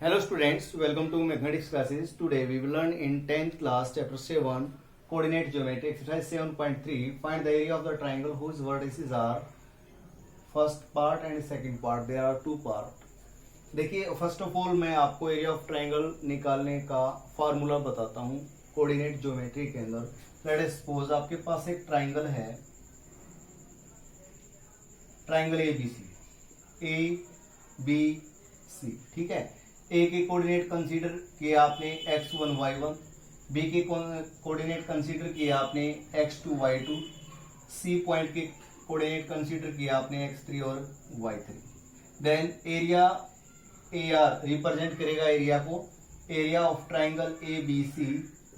Hello students, welcome to mathematics classes. Today we will learn in 10th class chapter 7 coordinate geometry exercise 7.3 find the area of the triangle whose vertices are first part and second part. There are two part. देखिए first of all मैं आपको area of triangle निकालने का formula बताता हूँ coordinate geometry के अंदर. Let us suppose आपके पास एक ट्राइंगल है, ट्राइंगल ए बी सी, ठीक है. ए के कोऑर्डिनेट कंसीडर किए आपने x1 y1, बी के कोऑर्डिनेट कंसीडर किए आपने x2 y2, सी पॉइंट के कोऑर्डिनेट कंसीडर किया आपने x3 और y3. Then area AR represent करेगा एरिया को. एरिया ऑफ ट्राइंगल ABC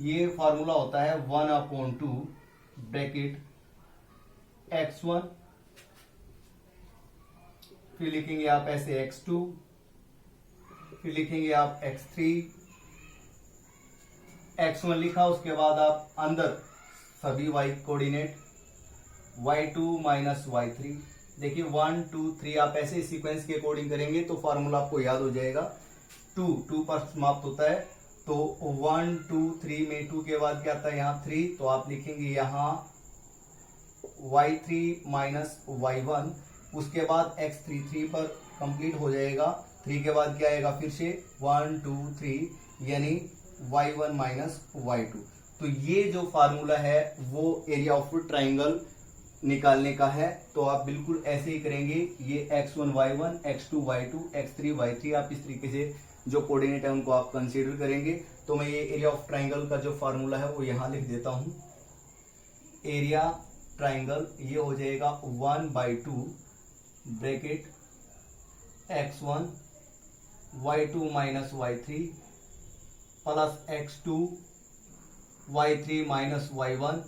ये फार्मूला होता है 1/2 ब्रैकेट x1, फिर लिखेंगे आप ऐसे x2, फिर लिखेंगे आप x3, x1 लिखा, उसके बाद आप अंदर सभी y coordinate y2 minus y3. देखिए 1 2 3 आप ऐसे सीक्वेंस के अकॉर्डिंग करेंगे तो फॉर्मूला आपको याद हो जाएगा. 2 पर समाप्त होता है तो 1 2 3 में 2 के बाद क्या आता है यहाँ 3, तो आप लिखेंगे यहाँ y3 माइनस y1. उसके बाद x3 3 पर कंप्लीट हो जाएगा. 3 के बाद क्या आएगा फिर से 1 2 3 यानी y1 माइनस y2. तो ये जो फार्मूला है वो एरिया ऑफ ट्राइंगल निकालने का है. तो आप बिल्कुल ऐसे ही करेंगे. ये x1 y1, x2 y2, x3 y3 आप इस तरीके से जो कोऑर्डिनेट है उनको आप कंसीडर करेंगे. तो मैं ये एरिया ऑफ ट्राइंगल का जो फार्मूला है वो यहाँ लिख देता हूँ. एरिया ट्राइंगल ये हो जाएगा 1/2 bracket x1 y2 minus y3 plus x2 y3 minus y1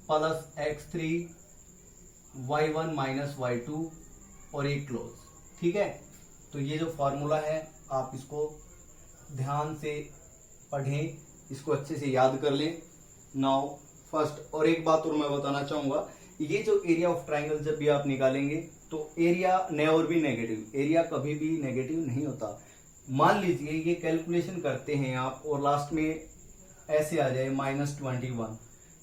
plus x3 y1 minus y2 और एक क्लोज. ठीक है, तो ये जो फॉर्मूला है आप इसको ध्यान से पढ़ें, इसको अच्छे से याद कर लें. नाउ फर्स्ट और एक बात और मैं बताना चाहूंगा, ये जो एरिया ऑफ ट्राइंगल जब भी आप निकालेंगे तो एरिया नेवर भी नेगेटिव, एरिया कभी भी नेगेटिव नहीं होता. मान लीजिए ये कैलकुलेशन करते हैं आप और लास्ट में ऐसे आ जाए -21,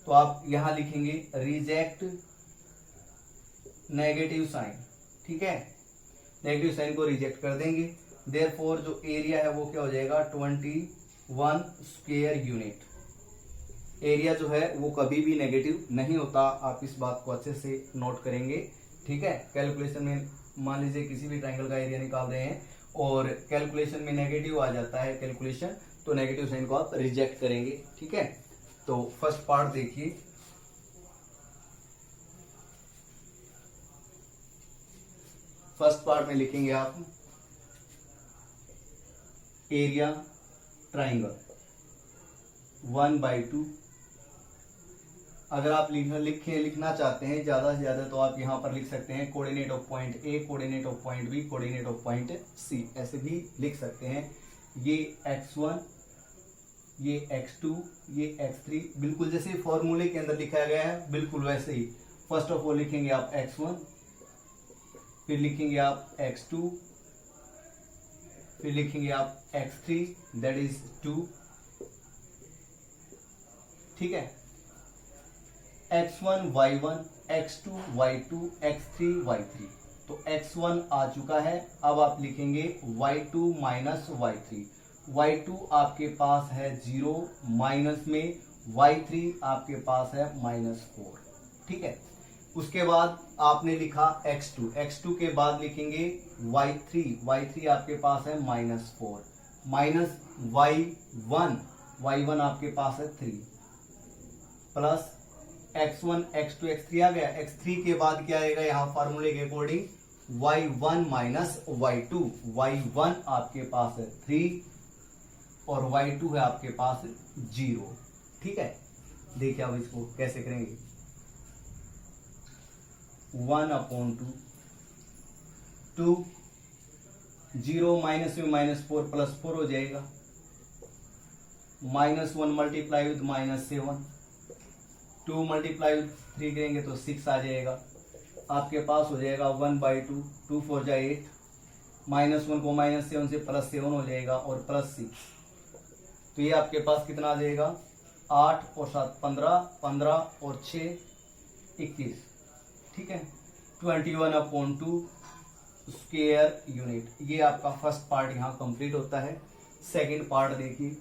तो आप यहां लिखेंगे रिजेक्ट नेगेटिव साइन. ठीक है, नेगेटिव साइन को रिजेक्ट कर देंगे. देयरफॉर जो एरिया है वो क्या हो जाएगा 21 स्क्वायर यूनिट. एरिया जो है वो कभी भी नेगेटिव नहीं होता. आप इस बात को अच्छे से नोट करेंगे. ठीक है, कैलकुलेशन में मान लीजिए किसी भी ट्राइंगल का एरिया निकाल रहे हैं और कैलकुलेशन में नेगेटिव आ जाता है कैलकुलेशन, तो नेगेटिव साइन को आप रिजेक्ट करेंगे. ठीक है, तो फर्स्ट पार्ट देखिए. फर्स्ट पार्ट में लिखेंगे आप एरिया ट्राइंगल 1/2. अगर आप लिखना चाहते हैं ज्यादा से ज्यादा तो आप यहां पर लिख सकते हैं coordinate of point A, coordinate of point B, coordinate of point C, ऐसे भी लिख सकते हैं. ये x1, ये x2, ये x3, बिल्कुल जैसे फॉर्मूले के अंदर लिखा गया है बिल्कुल वैसे ही. फर्स्ट ऑफ ऑल लिखेंगे आप x1, फिर लिखेंगे आप x2, फिर लिखेंगे आप x3 दैट इज 2. ठीक है, x1 y1, x2 y2, x3 y3. तो x1 आ चुका है. अब आप लिखेंगे y2 माइनस y3. y2 आपके पास है 0 माइनस में, y3 आपके पास है -4. ठीक है, उसके बाद आपने लिखा x2, x2 के बाद लिखेंगे y3, y3 आपके पास है -4 माइनस y1, y1 आपके पास है 3 प्लस x1 x2 x3 आ गया. x3 के बाद क्या आएगा यहाँ फॉर्मूले के according y1 minus y2. y1 आपके पास है 3 और y2 है आपके पास 0. ठीक है, देखिए अब इसको कैसे करेंगे. 1/2 2 0 माइनस में -4 प्लस 4 हो जाएगा. -1 मल्टीप्लाई विद -7, 2 मल्टीप्लाई 3 करेंगे तो 6 आ जाएगा. आपके पास हो जाएगा 1/2, 2 4 जा 8, -1 को -7 से +7 हो जाएगा और +6, तो ये आपके पास कितना आ जाएगा 8 और 7 15, 15 और 6 21, ठीक है। 21/2 स्क्वायर यूनिट। ये आपका फर्स्ट पार्ट यहाँ कंप्लीट होता है। सेकंड पार्ट देखिए,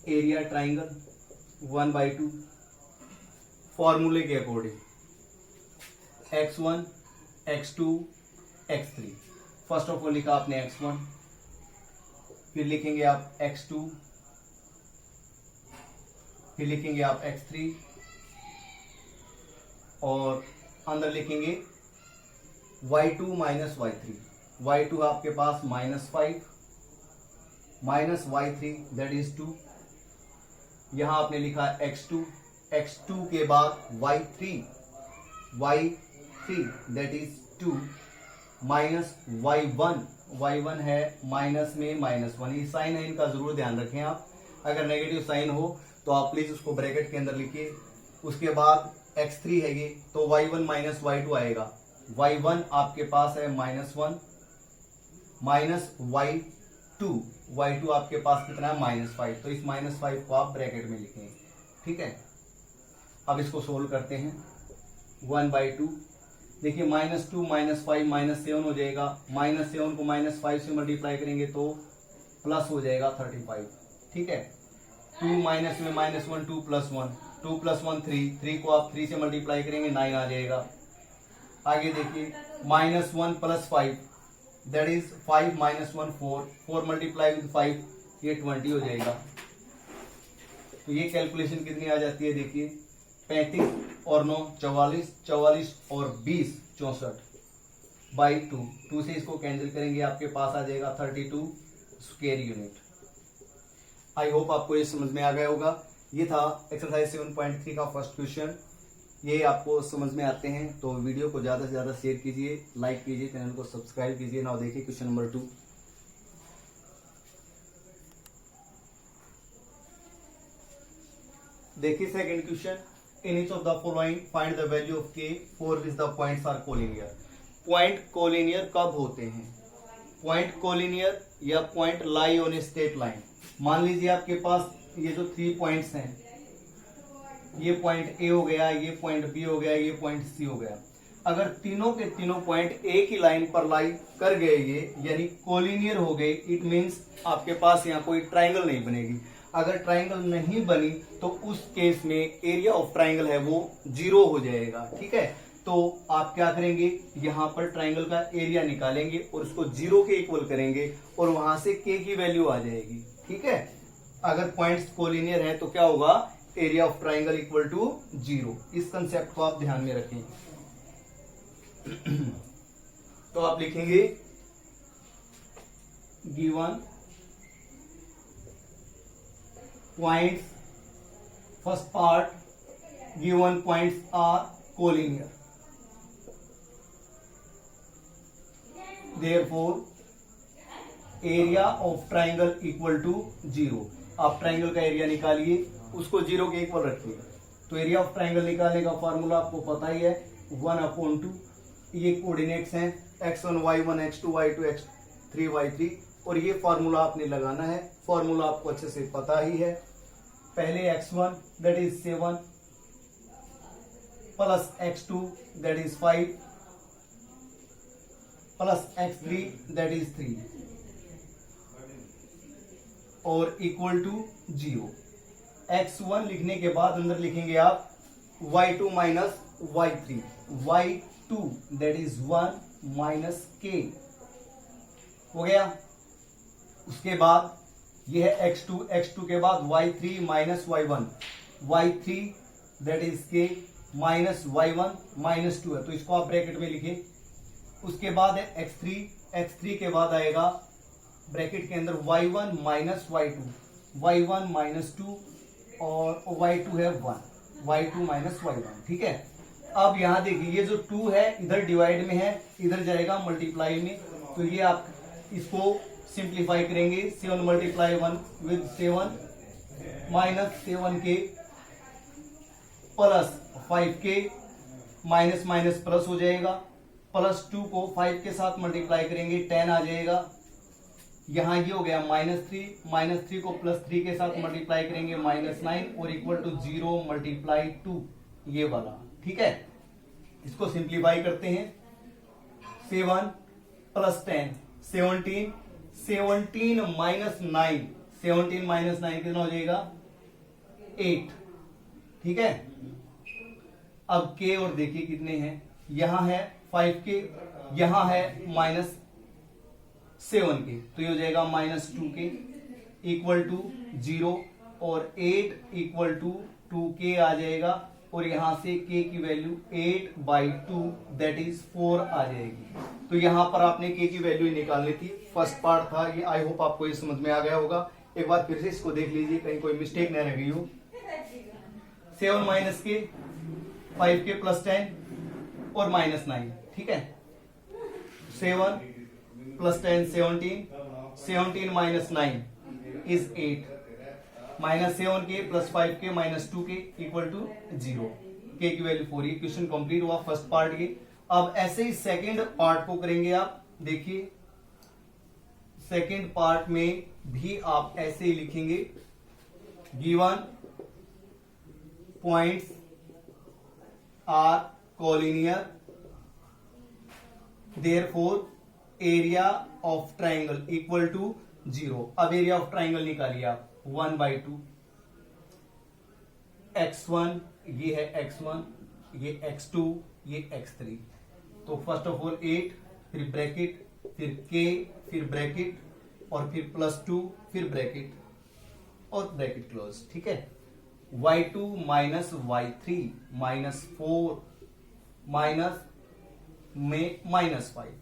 एरिया ट्राइंगल 1/2 फॉर्मूले के according x1 x2 x3। First of all लिखा आपने x1, फिर लिखेंगे आप x2, फिर लिखेंगे आप x3 और अंदर लिखेंगे y2 माइनस y3। y2 आपके पास -5 माइनस y3 दैट इज 2। यहां आपने लिखा x2, x2 के बाद y3 that is 2 minus y1 है माइनस में -1। ये साइन है, इनका जरूर ध्यान रखें आप। अगर नेगेटिव साइन हो तो आप प्लीज उसको ब्रैकेट के अंदर लिखिए। उसके बाद x3 है ये, तो y1 माइनस y2 आएगा। y1 आपके पास है -1 माइनस y2 आपके पास कितना है -5, तो इस -5 को आप ब्रैकेट में लिखेंगे, ठीक है। अब इसको सोल्व करते हैं। 1/2 देखिए -2 -5 -7 हो जाएगा। -7 को -5 से मल्टीप्लाई करेंगे तो प्लस हो जाएगा 35, ठीक है। 2 माइनस में -1 2 + 1, 2 + 1 3 को आप 3 से मल्टीप्लाई करेंगे 9 आ जाएगा। आगे देखिए -1 + 5 दैट इज 5 - 1 4 मल्टीप्लाई विद 5 ये 20 हो जाएगा। तो ये कैलकुलेशन कितनी आ जाती है देखिए 35 और 9 44, 44 और 20 64/2। 2 से इसको कैंसिल करेंगे आपके पास आ जाएगा 32 स्क्वायर यूनिट। आई होप आपको ये समझ में आ गया होगा। ये था एक्सरसाइज 7.3 का फर्स्ट क्वेश्चन। ये आपको समझ में आते हैं तो वीडियो को ज्यादा से ज्यादा शेयर कीजिए, लाइक कीजिए, चैनल को सब्सक्राइब कीजिए। नाउ देखिए क्वेश्चन नंबर 2। देखिए second question, in each of the following find the value of k for which the points are collinear. Point collinear कब होते हैं? पॉइंट कोलिनियर या point lie on a straight line. मान लीजिए आपके पास ये जो 3 पॉइंट्स हैं, ये पॉइंट ए हो गया, ये पॉइंट बी हो गया, ये पॉइंट सी हो गया। अगर तीनों के तीनों पॉइंट एक ही लाइन पर लाई कर गए ये यानी कोलिनियर हो गए, इट मींस आपके पास यहाँ कोई ट्राइंगल नहीं बनेगी। अगर ट्राइंगल नहीं बनी तो उस केस में एरिया ऑफ ट्राइंगल है वो 0 हो जाएगा, ठीक है। तो आप क्या करेंगे, यहाँ पर ट्राइंगल का एरिया निकालेंगे और उसको 0 के इक्वल करेंगे और वहां से k की वैल्यू आ जाएगी, ठीक है। अगर पॉइंट्स कोलिनियर है तो क्या होगा, area of triangle equal to 0। इस कंसेप्ट को आप ध्यान में रखें। तो आप लिखेंगे given points, first part given points are collinear, therefore area of triangle equal to 0। आप ट्राइंगल का एरिया निकालिए, उसको 0 के इक्वल रखिए। तो एरिया ऑफ ट्राइंगल निकालने का फॉर्मूला आपको पता ही है 1/2। ये कोऑर्डिनेट्स हैं x1 y1 x2 y2 x3 y3 और ये फॉर्मूला आपने लगाना है। फॉर्मूला आपको अच्छे से पता ही है। पहले x1 that is 7 plus x2 that is 5 plus x3 that is 3 और इक्वल टू 0। x1 लिखने के बाद अंदर लिखेंगे आप y2 minus y3, y2 that is 1 minus k हो गया। उसके बाद यह है x2, x2 के बाद y3 minus y1, y3 that is k minus y1 minus 2 है, तो इसको आप ब्रैकेट में लिखिए। उसके बाद है x3, x3 के बाद आएगा ब्रैकेट के अंदर y1 minus y2, y1 minus 2 और y2 है 1, y2 माइनस y1, ठीक है। अब यहां देखिए ये जो 2 है इधर डिवाइड में है, इधर जाएगा मल्टीप्लाई में, तो ये आप इसको सिंप्लीफाई करेंगे। 7 multiply 1 with 7 minus 7k plus 5k minus minus plus हो जाएगा +2 को 5 के साथ मल्टीप्लाई करेंगे 10 आ जाएगा। यहाँ ये हो गया -3 को +3 के साथ मल्टीप्लाई करेंगे -9 और इक्वल टू 0 मल्टीप्लाई 2 ये वाला। ठीक है, इसको सिंप्लीफाई करते हैं। 7 + 10 17, 17 - 9 कितना हो जाएगा 8। ठीक है, अब के और देखिए कितने हैं, यहां है 5 के, यहां है -7 के, तो ये हो जाएगा -2 के इक्वल टू 0 और 8 इक्वल टू 2 के आ जाएगा और यहां से k की वैल्यू 8/2 दैट इज 4 आ जाएगी। तो यहां पर आपने k की वैल्यू निकालनी थी। फर्स्ट पार्ट था ये, आई होप आपको ये समझ में आ गया होगा। एक बार फिर से इसको देख लीजिए कहीं कोई मिस्टेक न रह गई हो। 7 माइनस के 5 के +10 और -9। ठीक है, 7 + 10 17, 17 - 9 इज 8, -7 के +5 के -2 के इक्वल टू 0, के की वैल्यू 4। ये क्वेश्चन कंप्लीट हुआ फर्स्ट पार्ट के। अब ऐसे ही सेकंड पार्ट को करेंगे आप। देखिए सेकंड पार्ट में भी आप ऐसे ही लिखेंगे, given points are collinear therefore area of triangle equal to 0। अब एरिया ऑफ ट्राइंगल निकालिए आप, 1/2 x1 ये है x1, ये x2, ये x3। तो फर्स्ट ऑफ ऑल 8, फिर ब्रैकेट, फिर k, फिर ब्रैकेट और फिर +2, फिर ब्रैकेट और ब्रैकेट क्लोज। ठीक है, y2 माइनस y3 -4 माइनस में -5,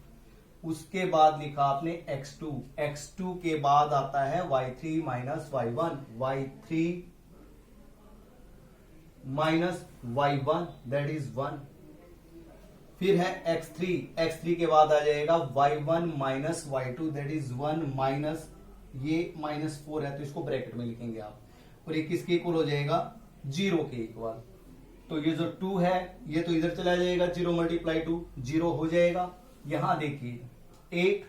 उसके बाद लिखा आपने x2, x2 के बाद आता है y3 minus y1, y3 minus y1 that is 1। फिर है x3, x3 के बाद आ जाएगा y1 minus y2 that is 1 minus ये -4 है तो इसको ब्रैकेट में लिखेंगे आप, और ये किसके इक्वल हो जाएगा 0 के इक्वल। तो ये जो 2 है ये तो इधर चला जाएगा, 0 × 2 0 हो जाएगा। यहां देखिए 8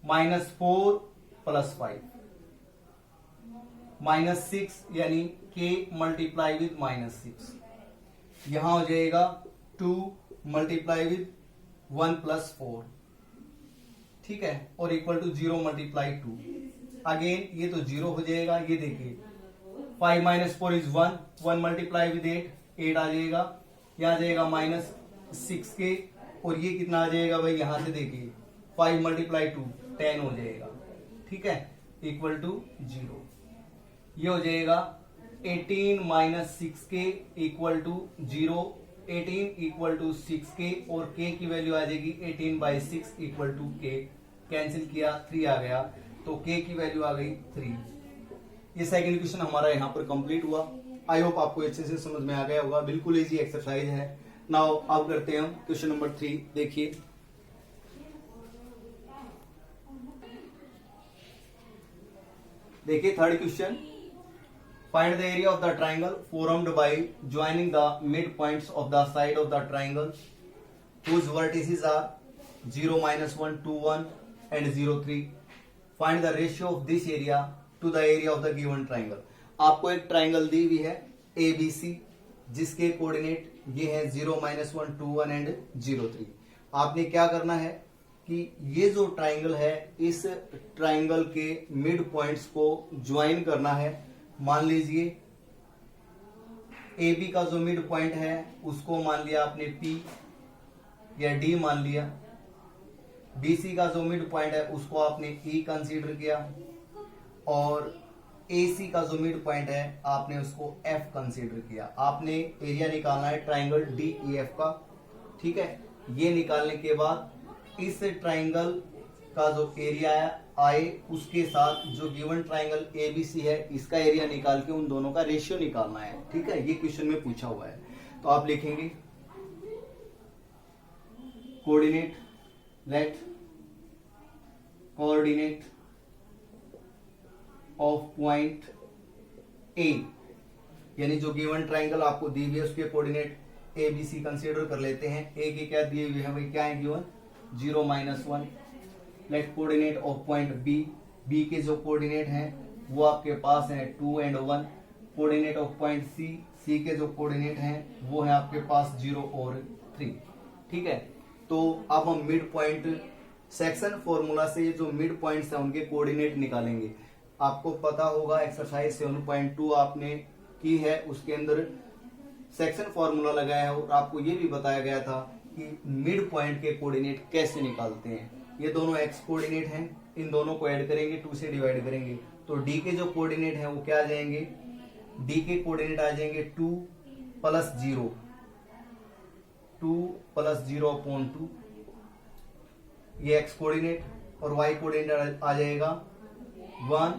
-4 + 5 -6 यानी k मल्टीप्लाई विद -6, यहां हो जाएगा 2 मल्टीप्लाई विद 1 + 4। ठीक है, और इक्वल टू 0 × 2 अगेन ये तो 0 हो जाएगा। ये देखिए 5 - 4 इज 1, 1 मल्टीप्लाई विद 8 आ जाएगा, यहां आ जाएगा -6 के, और ये कितना आ जाएगा भाई, यहां से देखिए 5 × 2 10 हो जाएगा। ठीक है, इक्वल टू 0। ये हो जाएगा 18 - 6 के इक्वल टू 0, 18 इक्वल टू 6 के, और k की वैल्यू आ जाएगी 18/6 इक्वल टू k। कैंसिल किया 3 आ गया, तो k की वैल्यू आ गई 3। ये सेकंड क्वेश्चन हमारा यहाँ पर कंप्लीट हुआ। आई होप आपको अच्छे से समझ में आ गया होगा। बिल्कुल इजी एक्सरसाइज है। नाउ अब करते हैं हम क्वेश्चन नंबर 3। देखिए third question, find the area of the triangle formed by joining the mid points of the side of the triangle whose vertices are 0 - 1 2 1 and 0 3। Find the ratio of this area to the area of the given triangle. आपको एक triangle दी हुई है ABC, जिसके coordinate ये है 0 - 1 2 1 and 0 3। आपने क्या करना है कि ये जो ट्राइंगल है इस ट्राइंगल के मिड पॉइंट्स को ज्वाइन करना है। मान लीजिए AB का जो मिड पॉइंट है उसको मान लिया आपने P या D मान लिया, BC का जो मिड पॉइंट है उसको आपने E कंसीडर किया, और AC का जो मिड पॉइंट है आपने उसको F कंसीडर किया। आपने एरिया निकालना है ट्राइंगल DEF का। ठीक है, ये निकालने के बाद इस ट्राइंगल का जो एरिया आए उसके साथ जो गिवन ट्राइंगल ABC है इसका एरिया निकाल के उन दोनों का रेशियो निकालना है। ठीक है, ये क्वेश्चन में पूछा हुआ है। तो आप लिखेंगे coordinate, let coordinate of point A, यानी जो गिवन ट्राइंगल आपको दी हुई है उसके coordinate A B C consider कर लेते हैं। ए के क्या दिए हुए हैं भाई, क्या है given 0 -1। Let coordinate of point B, B के जो कोऑर्डिनेट हैं वो आपके पास हैं 2 और 1। कोऑर्डिनेट ऑफ पॉइंट सी, सी के जो कोऑर्डिनेट हैं वो है आपके पास 0 और 3। ठीक है, तो अब हम मिड पॉइंट सेक्शन फॉर्मूला से जो मिड पॉइंट्स हैं उनके कोऑर्डिनेट निकालेंगे। आपको पता होगा एक्सरसाइज 7.2 आपने की है, उसके अंदर सेक्शन फॉर्मूला लगाया है और आपको ये भी बताया गया था कि मिड पॉइंट के कोऑर्डिनेट कैसे निकालते हैं। ये दोनों एक्स कोऑर्डिनेट हैं, इन दोनों को ऐड करेंगे, 2 से डिवाइड करेंगे तो डी के जो कोऑर्डिनेट हैं वो क्या आ जाएंगे, डी के कोऑर्डिनेट आ जाएंगे 2 + 0, 2 + 0/2, ये एक्स कोऑर्डिनेट, और वाई कोऑर्डिनेट आ जाएगा 1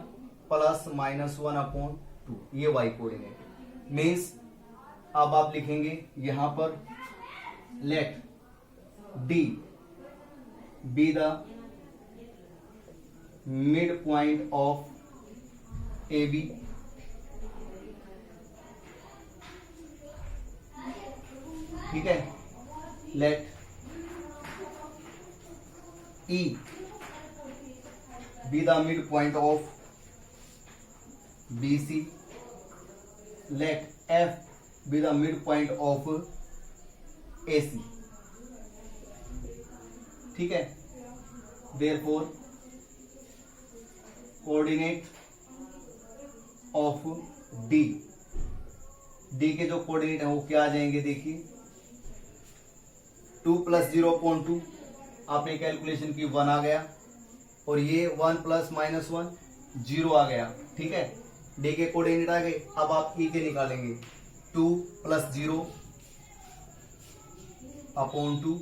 ± 1/2, ये वाई कोऑर्डिनेट। मीन्स अब आप लिखेंगे यहां पर let D be the mid point of A B, ठीक है। Let E be the mid point of B C, let F be the mid point of A C, ठीक है। Therefore coordinate of D, D के जो coordinate है वो क्या आ जाएंगे, देखिए 2 + 0/2, आपने कैलकुलेशन की 1 आ गया, और ये 1 + -1 0 आ गया, ठीक है। डी के कोऑर्डिनेट आ गए। अब आप ई के निकालेंगे 2 + 0/2,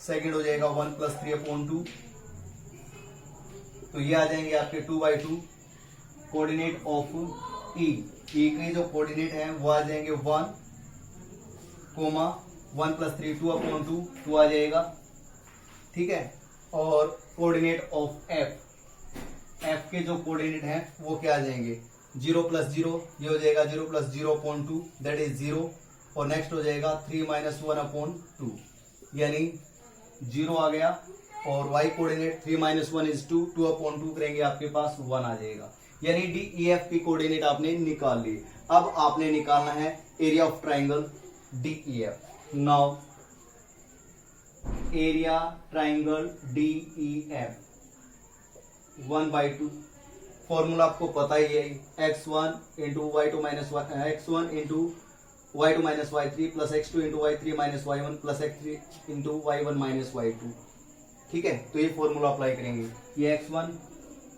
सेकेंड हो जाएगा 1 + 3/2, तो ये आ जाएंगे आपके 2/2। कोऑर्डिनेट ऑफ ई, ई के जो कोऑर्डिनेट हैं वो आ जाएंगे 1, 1 + 3 2/2, 2 आ जाएगा, ठीक है। और कोऑर्डिनेट ऑफ एफ, एफ के जो कोऑर्डिनेट हैं वो क्या आ जाएंगे, 0 + 0, ये हो जाएगा 0 + 0/2, दैट इज 0, और नेक्स्ट हो जाएगा 3 - 1/2, यानी 0 आ गया। और y कोऑर्डिनेट 3 - 1 = 2, 2/2 करेंगे आपके पास 1 आ जाएगा, यानी डी ई एफ की कोऑर्डिनेट आपने निकाल ली। अब आपने निकालना है area of triangle D E F. Now area triangle D E F 1/2, formula आपको पता ही है, x1 × y2 - x1 × y2 - y3 + x2 × y3 - y1 + x3 × y1 - y2, ठीक है। तो ये फॉर्मूला अप्लाई करेंगे, ये x1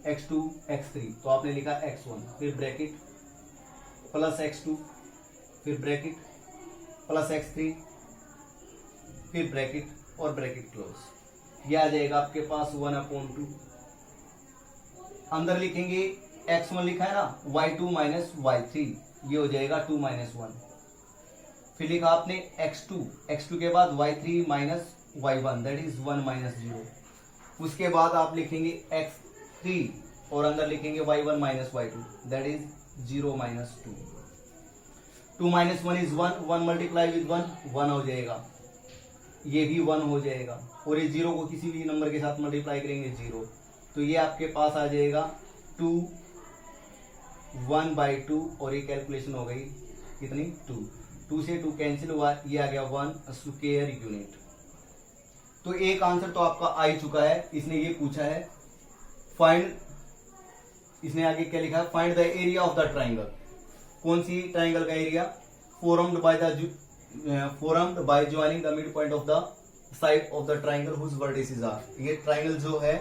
x2 x3, तो आपने लिखा x1 फिर ब्रैकेट प्लस x2 फिर ब्रैकेट प्लस x3 फिर ब्रैकेट और ब्रैकेट क्लोज, ये आ जाएगा आपके पास 1/2। अंदर लिखेंगे x1 लिखा है ना, y2 - y3, ये हो जाएगा 2 - 1, फिर लिखा आपने x2, x2 के बाद y3 - y1, दैट इज 1 - 0, उसके बाद आप लिखेंगे x3 और अंदर लिखेंगे y1 - y2, that is 0 - 2, 2 - 1 is 1, 1 multiply with 1, 1 हो जाएगा, ये भी 1 हो जाएगा, और ये 0 को किसी भी नंबर के साथ मल्टीप्लाई करेंगे 0, तो ये आपके पास आ जाएगा 2 1/2, और ये कैलकुलेशन हो गई कितनी 2, 2 से 2 कैंसिल हुआ, ये आ गया 1 स्क्वायर यूनिट। तो एक आंसर तो आपका आ ही चुका है, इसने ये पूछा है फाइंड, इसने आगे क्या लिखा है, find the area of the triangle. कौन सी ट्राइंगल का area, formed by joining the midpoint of the side of the triangle whose vertices are। ये ट्राइंगल जो है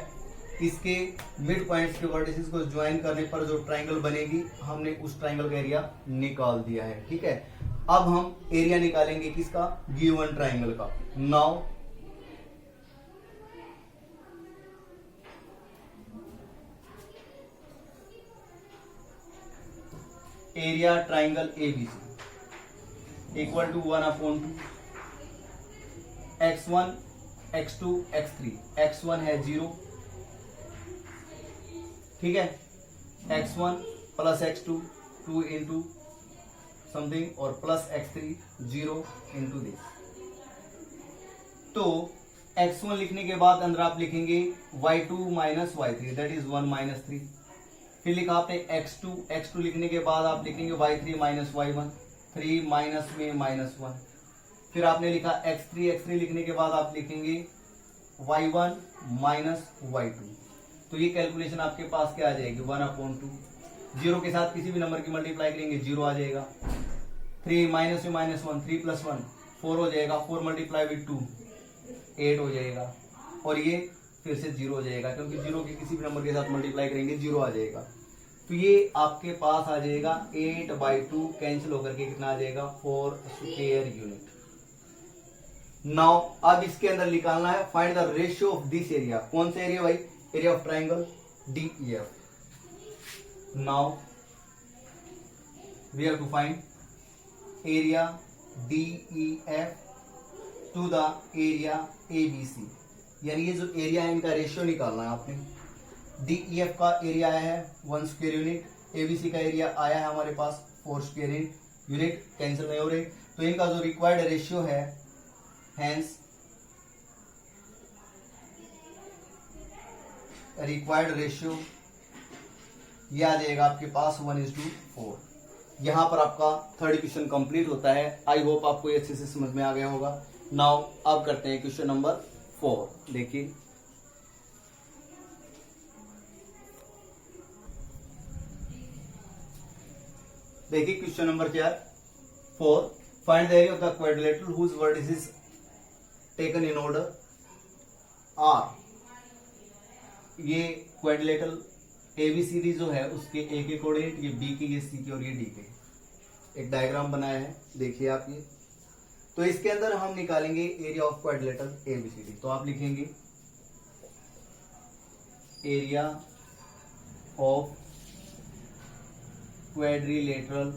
इसके मिड पॉइंट्स के वर्टिसेस को ज्वाइन करने पर जो ट्राइंगल बनेगी, हमने उस ट्राइंगल का एरिया निकाल दिया है, ठीक है। अब हम एरिया निकालेंगे किसका, गिवन ट्राइंगल का। Now area triangle ABC equal to 1/2 x1 x2 x3, x1 है 0, ठीक है, x1 + x2 2 × समथिंग और प्लस x3 0 × दिस, तो x1 लिखने के बाद अंदर आप लिखेंगे y2 minus y3 that is 1 minus 3। फिर लिखा आपने x2 लिखने के बाद आप लिखेंगे y3 माइनस y1, 3 माइनस में माइनस 1। फिर आपने लिखा x3 लिखने के बाद आप लिखेंगे y1 माइनस y2। तो ये कैलकुलेशन आपके पास क्या आ जाएगी 1/2। जीरो के साथ किसी भी नंबर की मल्टीप्लाई करेंगे 0 आ जाएगा। 3 माइनस में माइनस 1, 3 प्लस 1 4 हो जाएगा। 4 मल्टीप्लाई विद 2 8 हो जाएगा। और ये फिर से 0 हो जाएगा, क्योंकि 0 के किसी भी नंबर के साथ मल्टीप्लाई करेंगे 0 आ जाएगा। तो ये आपके पास आ जाएगा 8/2 कैंसिल होकर के कितना आ जाएगा 4 स्क्वायर यूनिट। नाउ अब इसके अंदर निकालना है find the ratio of this area. कौन सा एरिया भाई? Area of triangle DEF। Now we have to find area DEF to the area ABC, यानी ये जो एरिया है इनका रेशियो निकालना है आपने। DEF का एरिया आया है 1 स्क्वायर यूनिट, ABC का एरिया आया है हमारे पास 4 स्क्वायर यूनिट, कैंसिल नहीं हो रहे। तो इनका जो रिक्वायर्ड रेशियो है, हेंस रिक्वायर्ड रेशियो ये आ जाएगा आपके पास 1:4। यहां पर आपका थर्ड क्वेश्चन कंप्लीट होता है। आई होप आपको ये अच्छे से समझ में आ गया होगा। नाउ अब करते हैं क्वेश्चन नंबर 4। देखिए question number 4 find the area of the quadrilateral whose vertices taken in order are. ये क्वाड्रिलेटरल ABCD जो है उसके A के कोऑर्डिनेट, ये B के, ये C के और ये D के। एक डायग्राम बनाया है, देखिए आप ये। तो इसके अंदर हम निकालेंगे एरिया ऑफ क्वाड्रिलेटरल ABCD। तो आप लिखेंगे एरिया ऑफ क्वाड्रिलेटरल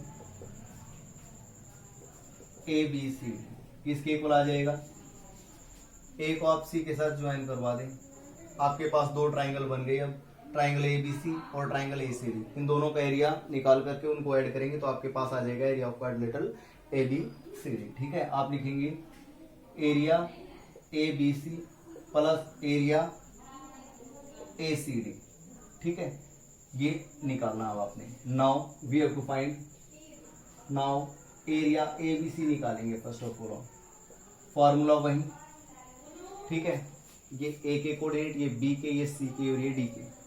ABCD किसके इक्वल आ जाएगा? A को आप C के साथ ज्वाइन करवा दें, आपके पास दो ट्राइंगल बन गए। अब ट्राइंगल ABC और ट्राइंगल ACD, इन दोनों का एरिया निकाल करके उनको ऐड करेंगे तो आपके पास आ जाएगा एरिया ऑफ क्वाड्रिलेटरल ABCD। ठीक है, आप लिखेंगे area ABC plus area ACD। ठीक है, ये निकालना अब आपने। Now we have to find, now area ABC निकालेंगे फर्स्ट ऑफ ऑल। फॉर्मूला वही, ठीक है, ये A के कोऑर्डिनेट, ये B के, ये C के और ये D के।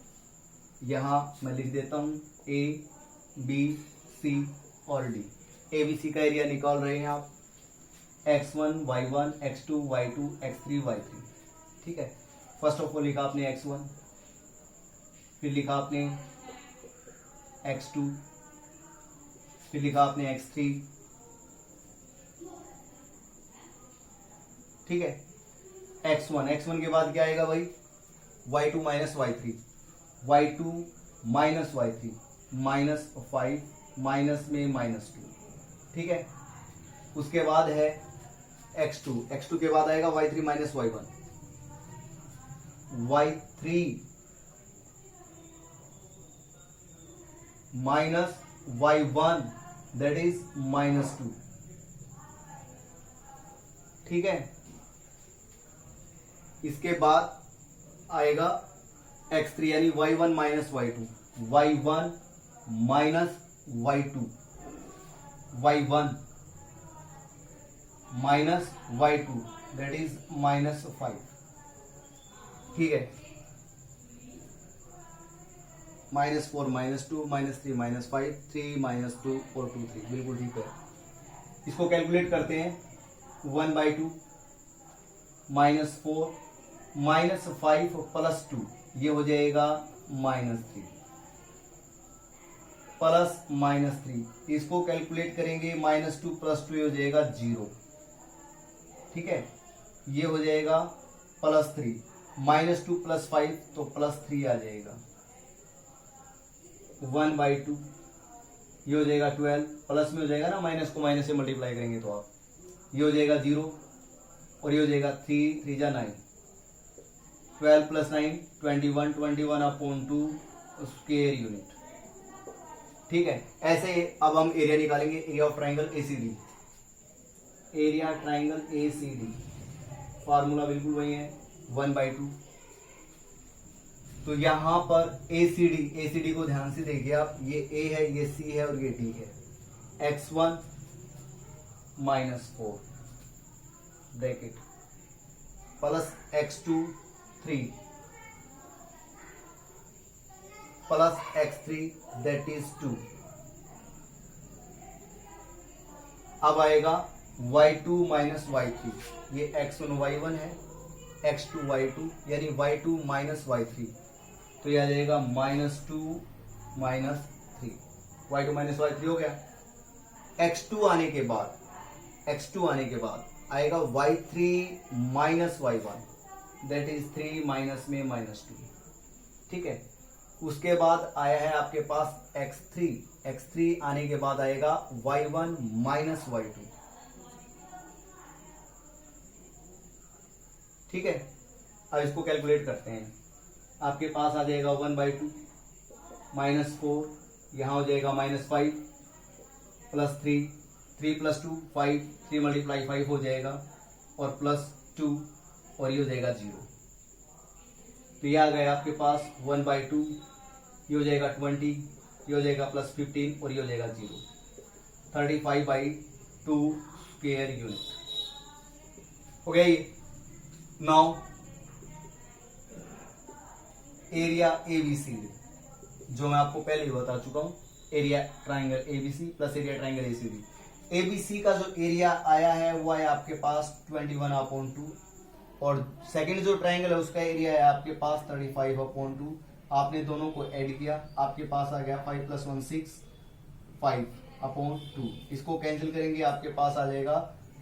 यहां मैं लिख देता हूं A B C और D। ABC का एरिया निकाल रहे हैं आप, x1 y1 x2 y2 x3 y3। ठीक है, फर्स्ट ऑफ ऑल लिखा आपने x1, फिर लिखा आपने x2, फिर लिखा आपने x3। ठीक है, x1 के बाद क्या आएगा भाई? y2 minus y3, y2 minus y3 minus 5 minus में माइनस 2। ठीक है, उसके बाद है x2 के बाद आएगा y3 minus y1, y3 minus y1 that is minus 2। ठीक है, इसके बाद आएगा x3 यानी y1 minus y2, y1 minus y2, y1 minus y2 that is minus 5। ठीक है, -4 -2 -3 -5 3 -2 4 2 3, बिल्कुल ठीक है। इसको कैलकुलेट करते हैं। 1/2 -4 -5 प्लस 2, ये हो जाएगा -3 प्लस -3। इसको कैलकुलेट करेंगे -2 प्लस 2 हो जाएगा 0। ठीक है, ये हो जाएगा +3, -2 प्लस 5 तो +3 आ जाएगा। 1/2 ये हो जाएगा 12, प्लस में हो जाएगा ना, माइनस को माइनस से मल्टीप्लाई करेंगे तो आप, ये हो जाएगा 0 और ये हो जाएगा 3 3 जा 9, 12 प्लस 9 21/2 स्क्वायर यूनिट। ठीक है, ऐसे अब हम एरिया निकालेंगे, area of triangle ACD। Area triangle ACD formula बिल्कुल वही है 1/2। तो यहां पर एसीडी को ध्यान से देखिए आप, ये ए है, ये सी है और ये डी है। x1 -4 bracket plus x2 3 plus x3 that is 2। अब आएगा y2 माइनस y3, ये x1 y1 है, x2 y2 यानी y2 माइनस y3, तो यह आ जाएगा -2 - 3, y2 माइनस y3 हो गया। x2 आने के बाद आएगा y3 minus y1 that is 3 minus में -2, ठीक है। उसके बाद आया है आपके पास x3 आने के बाद आएगा y1 माइनस y2, ठीक है। अब इसको कैलकुलेट करते हैं। आपके पास आ जाएगा 1/2 -4, यहां हो जाएगा -5 प्लस 3 + 2 5, 3 × 5 हो जाएगा और प्लस 2 और ये हो जाएगा 0। तो ये आ गया आपके पास 1/2, ये हो जाएगा 20, ये हो जाएगा प्लस 15 और ये हो जाएगा 0। 35/2 स्क्वायर यूनिट हो गया ये। नाउ एरिया एबीसीडी, जो मैं आपको पहले ही बता चुका हूं, area triangle ABC plus area triangle ACD. ABC का जो एरिया आया है वो है आपके पास 21/2 और सेकंड जो ट्राइंगल है उसका एरिया है आपके पास 35/2। आपने दोनों को ऐड किया, आपके पास आ गया 5 + 1 6 5/2। इसको कैंसिल करेंगे, आपके पास आ जाएगा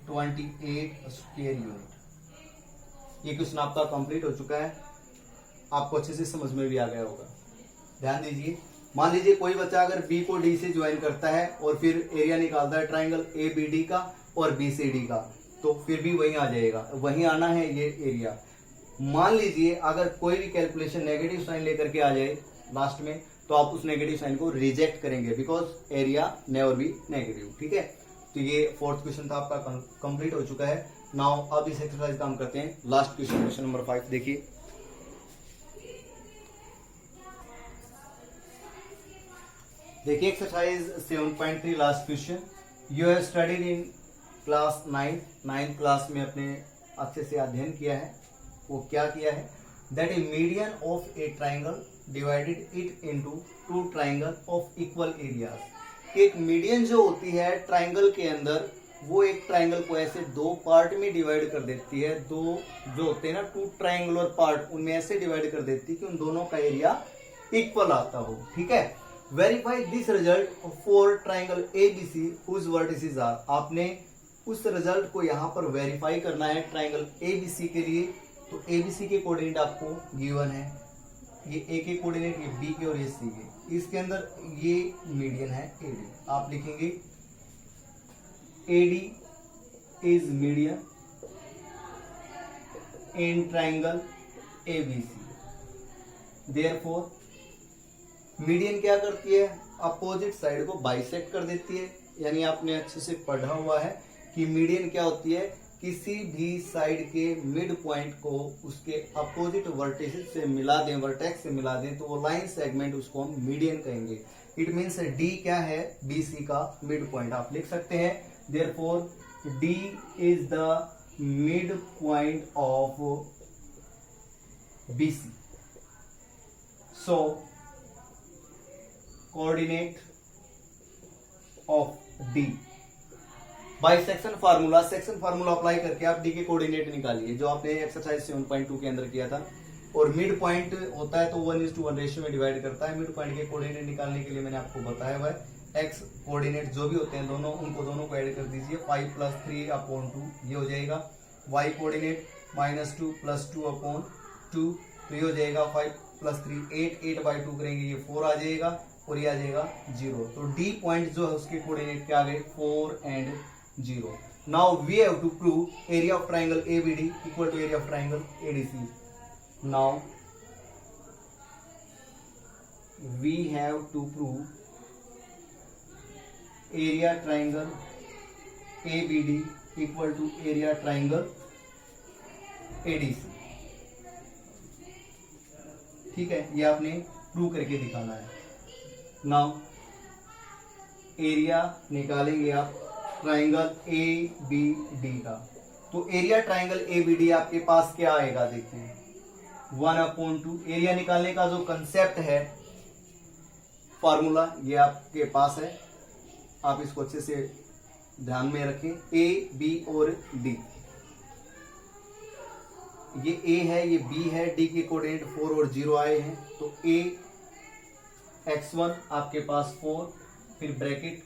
28 स्क्वायर यूनिट। ये क्वेश्चन आपका कंप्लीट हो चुका है, आपको अच्छे से समझ में भी आ गया होगा। ध्यान दीजिए, मान लीजिए कोई बच्चा अगर बी को डी से ज्वाइन करता है और फिर एरिया निकालता है ट्राइंगल ए बी डी का और बी सी डी का, तो फिर भी वहीं आ जाएगा, वहीं आना है ये एरिया। मान लीजिए अगर कोई भी कैलकुलेशन नेगेटिव साइन लेकर के आ जाए लास्ट में, तो आप उस नेगेटिव साइन को रिजेक्ट करेंगे, because area never be negative, ठीक है। तो ये 4th क्वेश्चन था आपका, कंप्लीट हो चुका है। नाउ अब इस एक्सरसाइज का हम करते हैं लास्ट क्वेश्चन नंबर 5। देखिए exercise 7.3 last question. You have studied in class 9 class में अपने अच्छे से अध्ययन किया है। वो क्या किया है, that A median of A triangle divided it into 2 triangle of equal areas. एक मीडियन जो होती है ट्राइंगल के अंदर, वो एक ट्राइंगल को ऐसे 2 पार्ट में डिवाइड कर देती है। 2 जो होते हैं ना 2 ट्राइंगुलर पार्ट, उनमें ऐसे डिवाइड कर देती है कि उन दोनों का एरिया इक्वल आता हो, ठीक है। Verify this result for triangle ABC whose vertices are. आपने उस रिजल्ट को यहां पर वेरीफाई करना है ट्राइंगल एबीसी के लिए। तो एबीसी के कोऑर्डिनेट आपको गिवन है, ये ए के कोऑर्डिनेट, ये बी के और ये सी के। इसके अंदर ये मीडियन है एडी, आप लिखेंगे AD is median in triangle ABC. Therefore median क्या करती है, अपोजिट साइड को बाइसेक्ट कर देती है। यानी आपने अच्छे से पढ़ा हुआ है कि मीडियन क्या होती है, किसी भी साइड के मिड पॉइंट को उसके अपोजिट वर्टिसेस से मिला दें, वर्टेक्स से मिला दें, तो वो लाइन सेगमेंट उसको हम मीडियन कहेंगे। इट मीन्स डी क्या है, बीसी का मिड पॉइंट आप लिख सकते हैं। Therefore D is the mid point of BC. So coordinate of D by section formula, section formula apply करके आप डी के कोऑर्डिनेट निकालिए, जो आपने एक्सरसाइज 7.2 के अंदर किया था। और मिड पॉइंट होता है तो 1:1 रेशियो में डिवाइड करता है। मिड पॉइंट के कोऑर्डिनेट निकालने के लिए मैंने आपको बताया हुआ है, एक्स कोऑर्डिनेट जो भी होते हैं दोनों, उनको दोनों को ऐड कर दीजिए। 5 + 3/2 ये हो जाएगा। वाई कोऑर्डिनेट -2 + 2/2, तो ये हो जाएगा 5 + 3 8, 8/2 करेंगे ये 4 आ जाएगा और ये आ जाएगा 0। तो डी पॉइंट जो है उसके कोऑर्डिनेट क्या आ गए, 4 and 0। Now we have to prove area of triangle ABD equal to area of triangle ADC. Now we have to prove area triangle ABD equal to area triangle ADC. ठीक है, ये आपने prove करके दिखाना है। Now area निकालेंगे आप triangle A B D का। तो area triangle A B D आपके पास क्या आएगा, देखिए 1/2। एरिया निकालने का जो कंसेप्ट है, फॉर्मूला ये आपके पास है, आप इसको अच्छे से ध्यान में रखें। ए बी और डी, ये ए है, ये बी है, डी के कोऑर्डिनेट 4 और 0 आए हैं। तो ए x1 आपके पास 4, फिर ब्रैकेट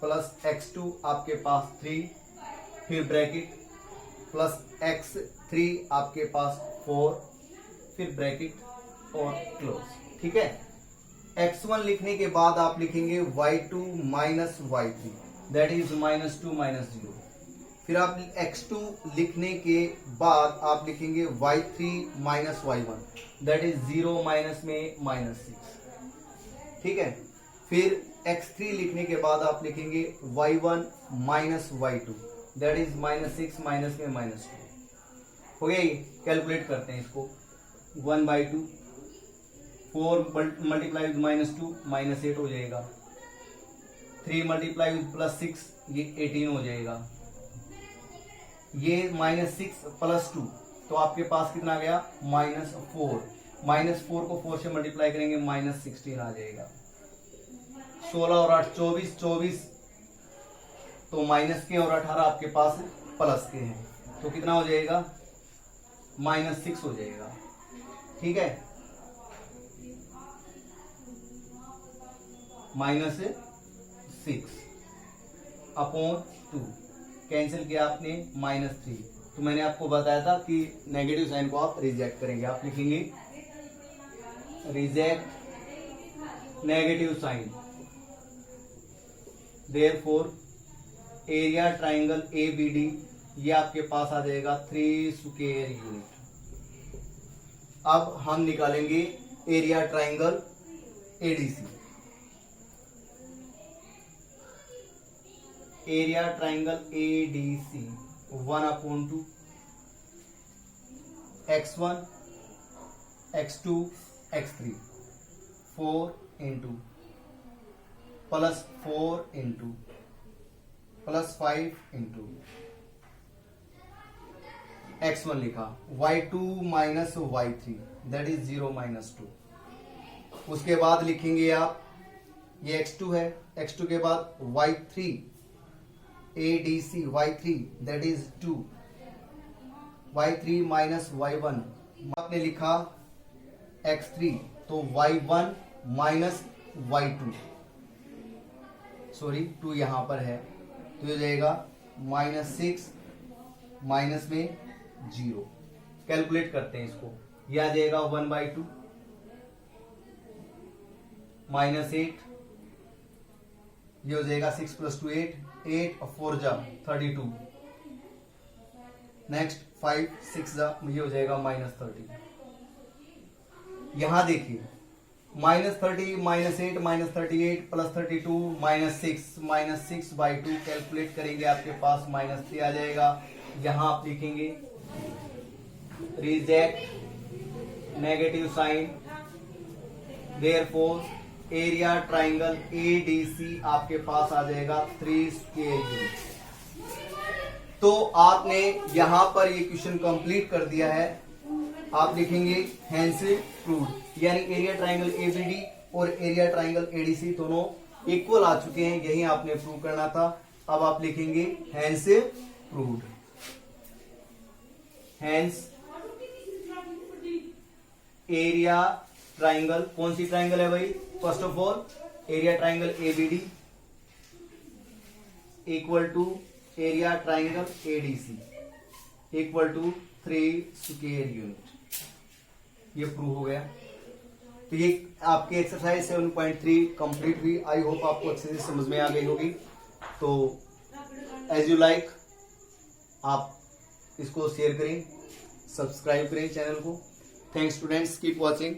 प्लस x2 आपके पास 3, फिर ब्रैकेट प्लस x3 आपके पास 4, फिर ब्रैकेट और क्लोज। ठीक है, x1 लिखने के बाद आप लिखेंगे y2 minus y3, that is -2 -0। फिर आप x2 लिखने के बाद आप लिखेंगे y3 minus y1, that is 0 minus में -6। ठीक है, फिर x3 लिखने के बाद आप लिखेंगे y1 minus y2, that is -6 minus में -2। हो गया, कैलकुलेट करते हैं इसको। 1/2, 4 मल्टीप्लाई विद -2 -8 हो जाएगा। 3 मल्टीप्लाई विद +6 ये 18 हो जाएगा। ये -6 + 2 तो आपके पास कितना आ गया, -4। -4 को 4 से मल्टीप्लाई करेंगे -16 आ जाएगा। 16 और 8 24, 24 तो माइनस के और 18 आपके पास प्लस के हैं, तो कितना हो जाएगा, -6 हो जाएगा। ठीक है, -6 अपॉन 2, कैंसिल किया आपने -3। तो मैंने आपको बताया था कि नेगेटिव साइन को आप रिजेक्ट करेंगे, आप लिखेंगे reject negative sign. Therefore area triangle A B D ये आपके पास आ जाएगा 3 स्क्वायर यूनिट। अब हम निकालेंगे area triangle ADC. Area triangle ADC 1/2 x1 x2 x3 4 into plus 4 into plus 5 into x1 लिखा, y2 minus y3 that is 0 -2। उसके बाद लिखेंगे आप, ये x2 है, x2 के बाद y3 ADC y3 that is 2, y3 minus y1 आपने लिखा x3 तो y1 माइनस y2, सॉरी 2 यहां पर है, तो ये जाएगा -6 माइनस में 0। कैलकुलेट करते हैं इसको, यह आ जाएगा 1/2 -8, ये हो जाएगा 6 + 2 8, 8 और 4 जा 32, नेक्स्ट 5 6 जा, ये हो जाएगा -30। यहां देखिए -30 -8 -38 + 32 -6 कैलकुलेट करेंगे, आपके पास -3 आ जाएगा। यहां आप लिखेंगे reject negative sign, therefore area triangle ADC आपके पास आ जाएगा 3 स्क्वायर यूनिट। तो आपने यहां पर ये क्वेश्चन कंप्लीट कर दिया है। आप लिखेंगे हेंस प्रूव्ड, यानी एरिया ट्राइंगल एबीडी और एरिया ट्राइंगल एडीसी दोनों इक्वल आ चुके हैं, यही आपने प्रूव करना था। अब आप लिखेंगे hence proved. Hence area triangle, कौन सी ट्राइंगल है भाई, first of all area triangle ABD equal to area triangle ADC equal to 3 square unit. ये प्रूव हो गया। तो ये आपकी एक्सरसाइज 7.3 कंप्लीट हुई। आई होप आपको अच्छे से समझ में आ गई होगी। तो एज यू लाइक आप इसको शेयर करें, सब्सक्राइब करें चैनल को। Thanks students, keep watching.